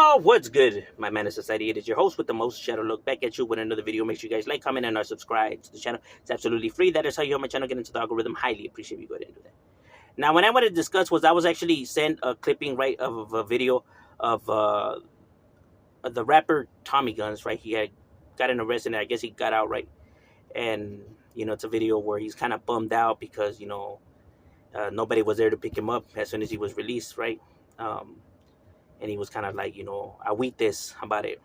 Yo, what's good, my man of society? It is your host with the most, Shadow. Look back at you with another video. Make sure you guys like, comment, and subscribe to the channel. It's absolutely free. That is how you help my channel get into the algorithm. Highly appreciate you go ahead and do that. Now, what I wanted to discuss was I was actually sent a clipping, right, of a video of the rapper Tommy Guns, right? He had gotten arrested, and I guess he got out, right? And, it's a video where he's kind of bummed out because, nobody was there to pick him up as soon as he was released, right? And he was kind of like, I weep this about it.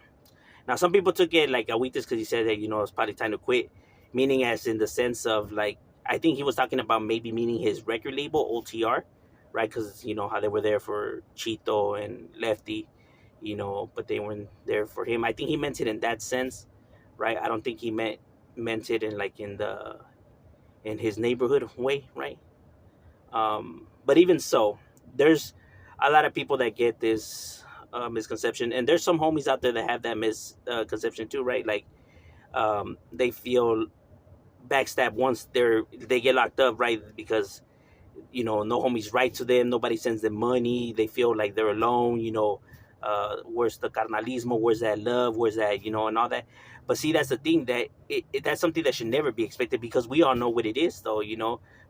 Now, some people took it like I weep this because he said that, it's probably time to quit, meaning as in the sense of like, I think he was talking about maybe meaning his record label, OTR, right? Because, how they were there for Chito and Lefty, but they weren't there for him. I think he meant it in that sense, right? I don't think he meant it in like in his neighborhood way, right? But even so, there's a lot of people that get this misconception, and there's some homies out there that have that misconception too, right? Like they feel backstab once they get locked up, right? Because no homies write to them, nobody sends them money, they feel like they're alone. Where's the carnalismo? Where's that love? Where's that and all that? But see, that's the thing that that's something that should never be expected because we all know what it is, though.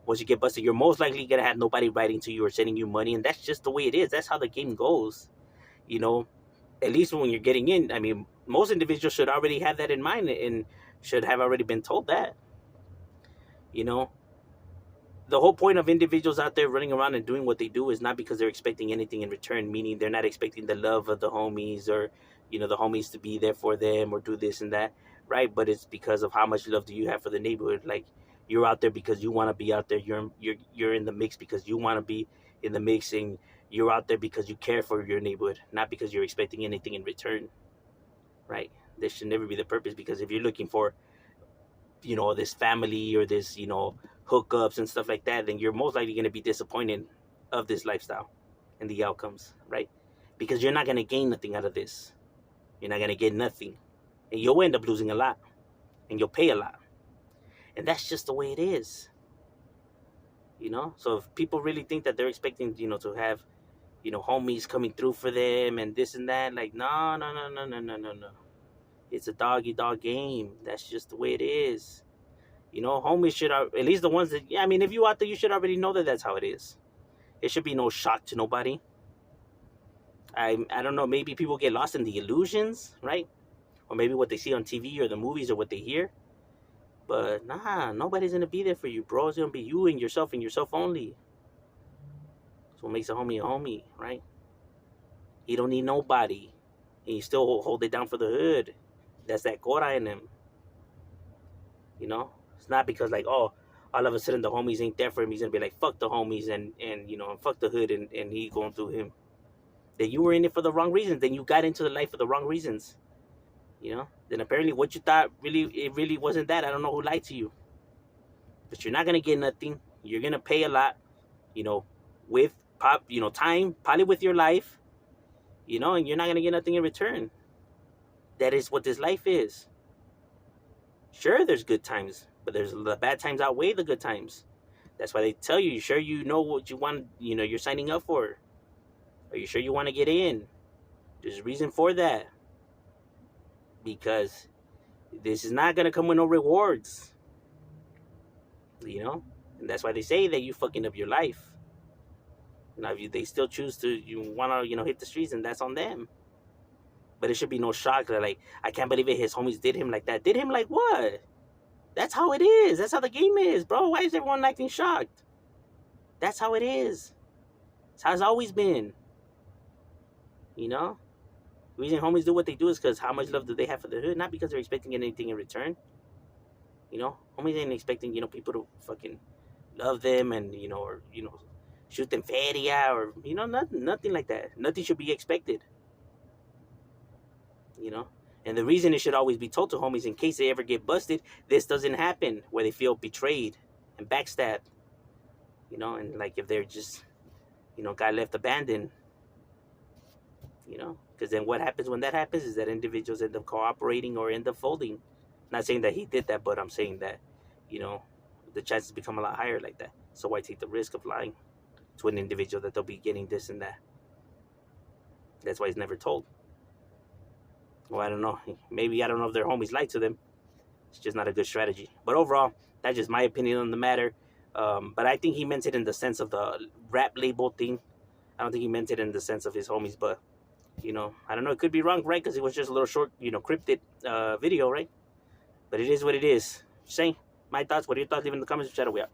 Once you get busted, you're most likely gonna have nobody writing to you or sending you money, and that's just the way it is. That's how the game goes. You know, at least when you're getting in. I mean, most individuals should already have that in mind and should have already been told that. You know, the whole point of individuals out there running around and doing what they do is not because they're expecting anything in return, meaning they're not expecting the love of the homies or the homies to be there for them or do this and that, right? But it's because of how much love do you have for the neighborhood. Like, you're out there because you want to be out there. You're in the mix because you want to be in the mix, and you're out there because you care for your neighborhood, not because you're expecting anything in return, right? This should never be the purpose, because if you're looking for this family or this hookups and stuff like that, then you're most likely going to be disappointed of this lifestyle and the outcomes, right? Because you're not going to gain nothing out of this. You're not going to get nothing, and you'll end up losing a lot, and you'll pay a lot, and that's just the way it is. So if people really think that they're expecting to have homies coming through for them and this and that, like, no, no, no, no, no, no, no, no. It's a dog game. That's just the way it is. Homies should, at least the ones that, yeah, I mean, if you out there, you should already know that that's how it is. It should be no shock to nobody. I don't know, maybe people get lost in the illusions, right? Or maybe what they see on TV or the movies or what they hear. But nah, nobody's gonna be there for you, bro. It's gonna be you and yourself only. That's what makes a homie, right? He don't need nobody. And you still hold it down for the hood. That's that cora in him. It's not because like, oh, all of a sudden the homies ain't there for him. He's gonna be like, fuck the homies and fuck the hood and he going through him. Then you were in it for the wrong reasons. Then you got into the life for the wrong reasons. Then apparently what you thought it really wasn't that. I don't know who lied to you. But you're not gonna get nothing. You're gonna pay a lot, with time, probably with your life, and you're not gonna get nothing in return. That is what this life is. Sure, there's good times, but there's the bad times outweigh the good times. That's why they tell you, sure, you know what you want, you're signing up for. Are you sure you want to get in? There's a reason for that. Because this is not going to come with no rewards. And that's why they say that you fucking up your life. Now, if they still choose to, you want to, hit the streets, and that's on them. But it should be no shock that, like, I can't believe it, his homies did him like that. Did him like what? That's how it is. That's how the game is, bro. Why is everyone acting shocked? That's how it is. That's how it's always been. The reason homies do what they do is because how much love do they have for the hood? Not because they're expecting anything in return. Homies ain't expecting, people to fucking love them and, or, shoot them feria or, nothing like that. Nothing should be expected. And the reason it should always be told to homies in case they ever get busted, this doesn't happen where they feel betrayed and backstabbed. And like if they're just, got left abandoned. Because then what happens when that happens is that individuals end up cooperating or end up folding. Not saying that he did that, but I'm saying that, the chances become a lot higher like that. So why take the risk of lying to an individual that they'll be getting this and that? That's why he's never told. Well, I don't know. Maybe I don't know if their homies lied to them. It's just not a good strategy. But overall, that's just my opinion on the matter. But I think he meant it in the sense of the rap label thing. I don't think he meant it in the sense of his homies. But I don't know. It could be wrong, right? Because it was just a little short, cryptid video, right? But it is what it is. Just saying. My thoughts. What are your thoughts? Leave in the comments. Chat. We out.